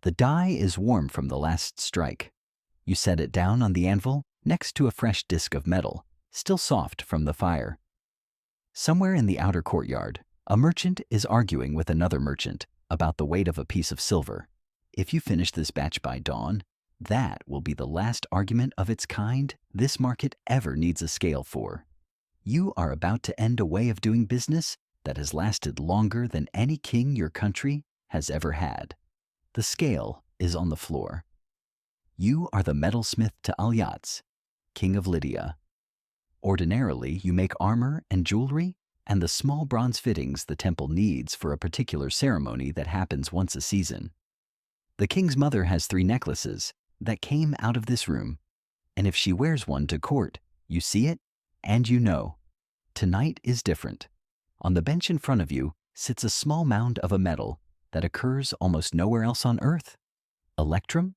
The die is warm from the last strike. You set it down on the anvil next to a fresh disc of metal, still soft from the fire. Somewhere in the outer courtyard, a merchant is arguing with another merchant about the weight of a piece of silver. If you finish this batch by dawn, that will be the last argument of its kind this market ever needs a scale for. You are about to end a way of doing business that has lasted longer than any king your country has ever had. The scale is on the floor. You are the metalsmith to Alyats, king of Lydia. Ordinarily, you make armor and jewelry and the small bronze fittings the temple needs for a particular ceremony that happens once a season. The king's mother has 3 necklaces that came out of this room, and if she wears one to court, you see it and you know. Tonight is different. On the bench in front of you sits a small mound of a metal that occurs almost nowhere else on earth. Electrum?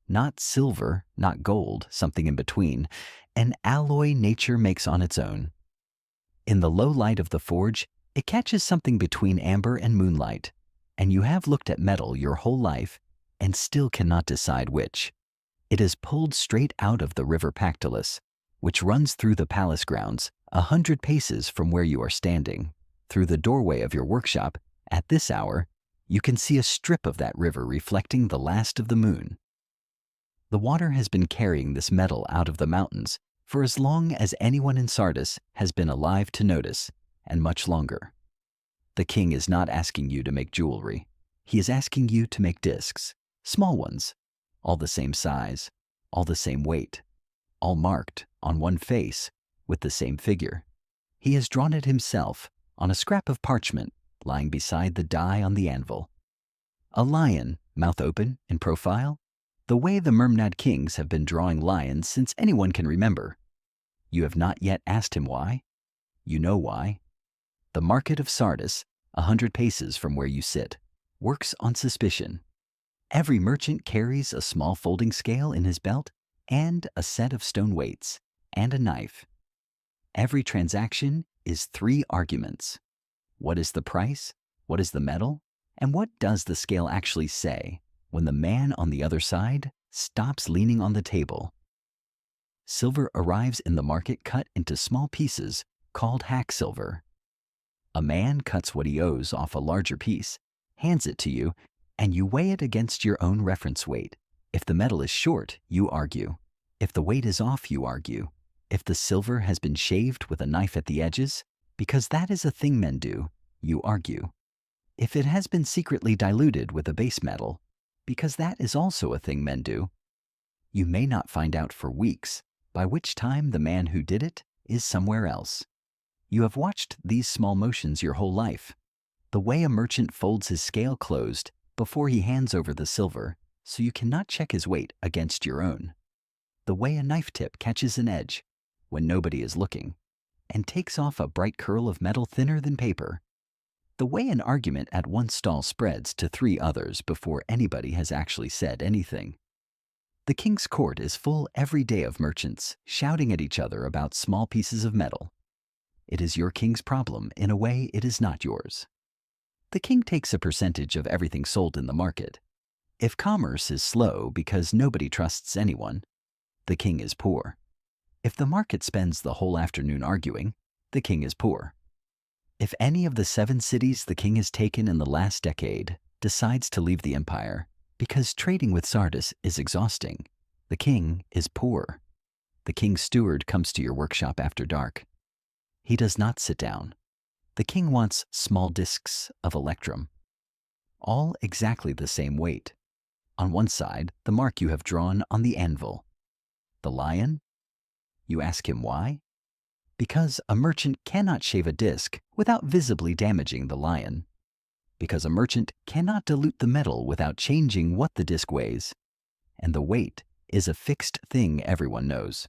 Not silver, not gold, something in between, an alloy nature makes on its own. In the low light of the forge, it catches something between amber and moonlight, and you have looked at metal your whole life and still cannot decide which. It is pulled straight out of the river Pactolus, which runs through the palace grounds 100 paces from where you are standing. Through the doorway of your workshop, at this hour, you can see a strip of that river reflecting the last of the moon. The water has been carrying this metal out of the mountains for as long as anyone in Sardis has been alive to notice, and much longer. The king is not asking you to make jewelry. He is asking you to make discs, small ones, all the same size, all the same weight, all marked on one face with the same figure. He has drawn it himself on a scrap of parchment lying beside the die on the anvil. A lion, mouth open, in profile, the way the Mermnad kings have been drawing lions since anyone can remember. You have not yet asked him why. You know why. The market of Sardis, 100 paces from where you sit, works on suspicion. Every merchant carries a small folding scale in his belt and a set of stone weights and a knife. Every transaction is 3 arguments. What is the price? What is the metal? And what does the scale actually say when the man on the other side stops leaning on the table? Silver arrives in the market cut into small pieces called hack silver. A man cuts what he owes off a larger piece, hands it to you, and you weigh it against your own reference weight. If the metal is short, you argue. If the weight is off, you argue. If the silver has been shaved with a knife at the edges, because that is a thing men do, you argue. If it has been secretly diluted with a base metal, because that is also a thing men do, you may not find out for weeks, by which time the man who did it is somewhere else. You have watched these small motions your whole life. The way a merchant folds his scale closed before he hands over the silver, so you cannot check his weight against your own. The way a knife tip catches an edge when nobody is looking and takes off a bright curl of metal thinner than paper. The way an argument at one stall spreads to 3 others before anybody has actually said anything. The king's court is full every day of merchants shouting at each other about small pieces of metal. It is your king's problem in a way it is not yours. The king takes a percentage of everything sold in the market. If commerce is slow because nobody trusts anyone, the king is poor. If the market spends the whole afternoon arguing, the king is poor. If any of the 7 cities the king has taken in the last decade decides to leave the empire because trading with Sardis is exhausting, the king is poor. The king's steward comes to your workshop after dark. He does not sit down. The king wants small discs of electrum, all exactly the same weight. On one side, the mark you have drawn on the anvil. The lion? You ask him why? Because a merchant cannot shave a disc without visibly damaging the lion. Because a merchant cannot dilute the metal without changing what the disc weighs. And the weight is a fixed thing everyone knows.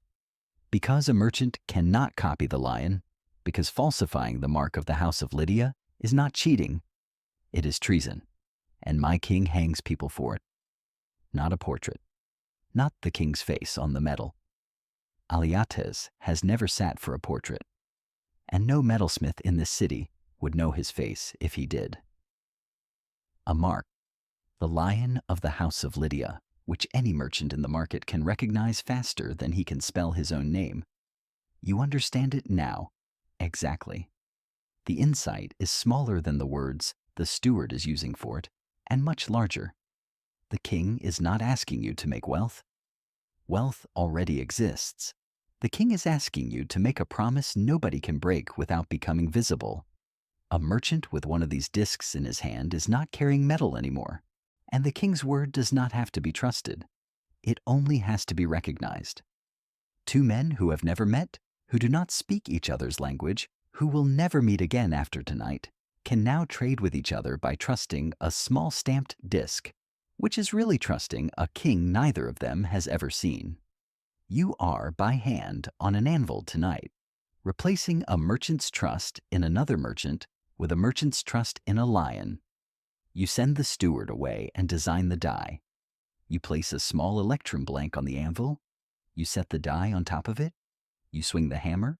Because a merchant cannot copy the lion, because falsifying the mark of the house of Lydia is not cheating, it is treason, and my king hangs people for it. Not a portrait, not the king's face on the metal. Alyattes has never sat for a portrait, and no metalsmith in this city would know his face if he did. A mark, The lion of the house of Lydia, which any merchant in the market can recognize faster than he can spell his own name. You understand it now, exactly. The insight is smaller than the words the steward is using for it, and much larger. The king is not asking you to make wealth. Wealth already exists. The king is asking you to make a promise nobody can break without becoming visible. A merchant with one of these discs in his hand is not carrying metal anymore, and the king's word does not have to be trusted. It only has to be recognized. Two men who have never met, who do not speak each other's language, who will never meet again after tonight, can now trade with each other by trusting a small stamped disc, which is really trusting a king neither of them has ever seen. You are, by hand, on an anvil tonight, replacing a merchant's trust in another merchant with a merchant's trust in a lion. You send the steward away and design the die. You place a small electrum blank on the anvil. You set the die on top of it. You swing the hammer.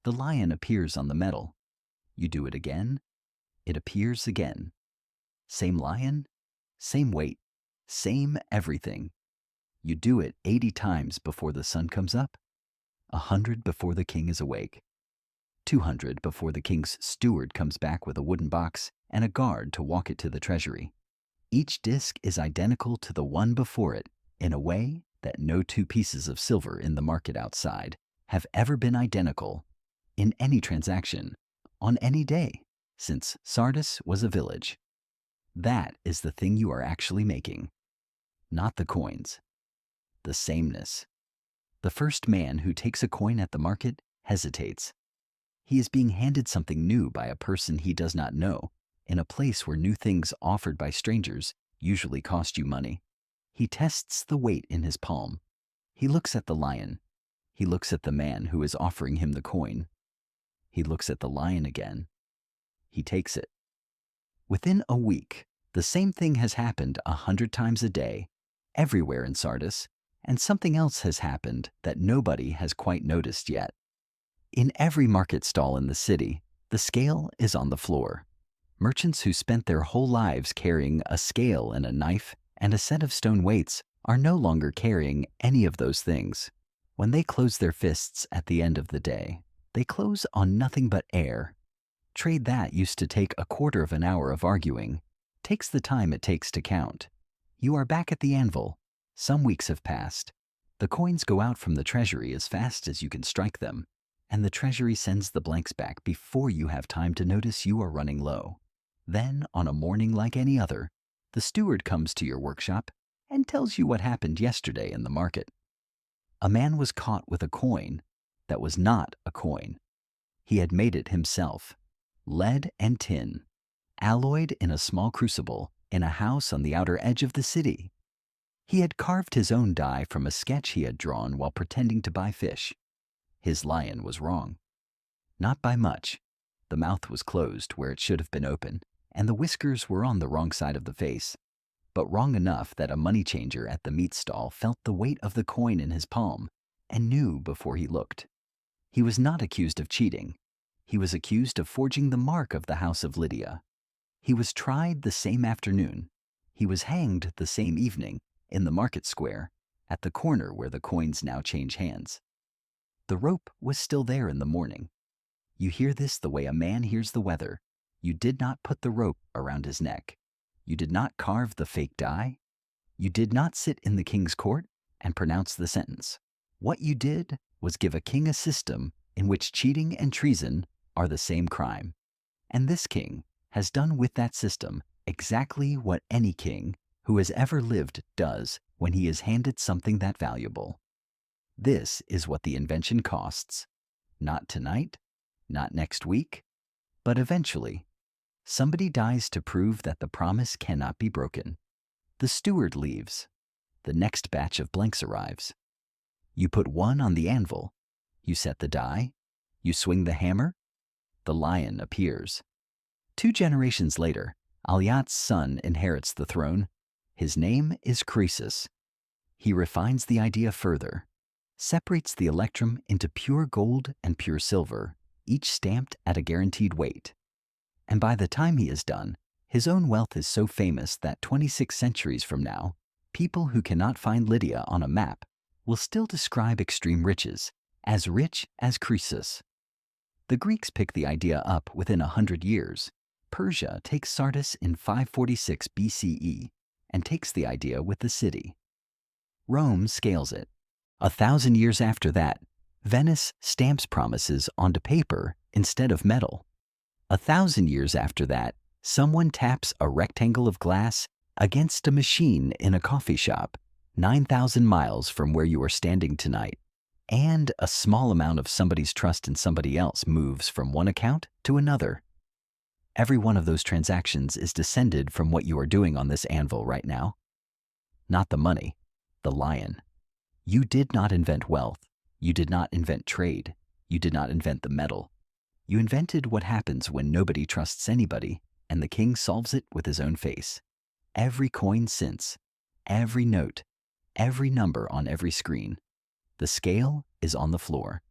The lion appears on the metal. You do it again. It appears again. Same lion, same weight, same everything. You do it 80 times before the sun comes up, 100 before the king is awake, 200 before the king's steward comes back with a wooden box and a guard to walk it to the treasury. Each disc is identical to the one before it in a way that no two pieces of silver in the market outside have ever been identical in any transaction on any day since Sardis was a village. That is the thing you are actually making, not the coins. The sameness. The first man who takes a coin at the market hesitates. He is being handed something new by a person he does not know, in a place where new things offered by strangers usually cost you money. He tests the weight in his palm. He looks at the lion. He looks at the man who is offering him the coin. He looks at the lion again. He takes it. Within a week, the same thing has happened 100 times a day, everywhere in Sardis, and something else has happened that nobody has quite noticed yet. In every market stall in the city, the scale is on the floor. Merchants who spent their whole lives carrying a scale and a knife and a set of stone weights are no longer carrying any of those things. When they close their fists at the end of the day, they close on nothing but air. Trade that used to take a quarter of an hour of arguing, takes the time it takes to count. You are back at the anvil. Some weeks have passed. The coins go out from the treasury as fast as you can strike them, and the treasury sends the blanks back before you have time to notice you are running low. Then, on a morning like any other, the steward comes to your workshop and tells you what happened yesterday in the market. A man was caught with a coin that was not a coin. He had made it himself, lead and tin, alloyed in a small crucible in a house on the outer edge of the city. He had carved his own die from a sketch he had drawn while pretending to buy fish. His lion was wrong. Not by much. The mouth was closed where it should have been open, and the whiskers were on the wrong side of the face, but wrong enough that a money changer at the meat stall felt the weight of the coin in his palm and knew before he looked. He was not accused of cheating. He was accused of forging the mark of the house of Lydia. He was tried the same afternoon. He was hanged the same evening in the market square at the corner where the coins now change hands. The rope was still there in the morning. You hear this the way a man hears the weather. You did not put the rope around his neck. You did not carve the fake die. You did not sit in the king's court and pronounce the sentence. What you did was give a king a system in which cheating and treason are the same crime. And this king has done with that system exactly what any king who has ever lived does when he is handed something that valuable. This is what the invention costs. Not tonight, not next week, but eventually. Somebody dies to prove that the promise cannot be broken. The steward leaves. The next batch of blanks arrives. You put one on the anvil. You set the die. You swing the hammer. The lion appears. 2 generations later, Aliat's son inherits the throne. His name is Croesus. He refines the idea further, separates the electrum into pure gold and pure silver, each stamped at a guaranteed weight. And by the time he is done, His own wealth is so famous that 26 centuries from now, people who cannot find Lydia on a map will still describe extreme riches as rich as Croesus. The Greeks pick the idea up within 100 years. Persia takes Sardis in 546 BCE and takes the idea with the city. Rome scales it. 1,000 years after that, Venice stamps promises onto paper instead of metal. 1,000 years after that, someone taps a rectangle of glass against a machine in a coffee shop 9,000 miles from where you are standing tonight. And a small amount of somebody's trust in somebody else moves from one account to another. Every one of those transactions is descended from what you are doing on this anvil right now. Not the money, the lion. You did not invent wealth. You did not invent trade. You did not invent the metal. You invented what happens when nobody trusts anybody, and the king solves it with his own face. Every coin since, every note, every number on every screen. The scale is on the floor.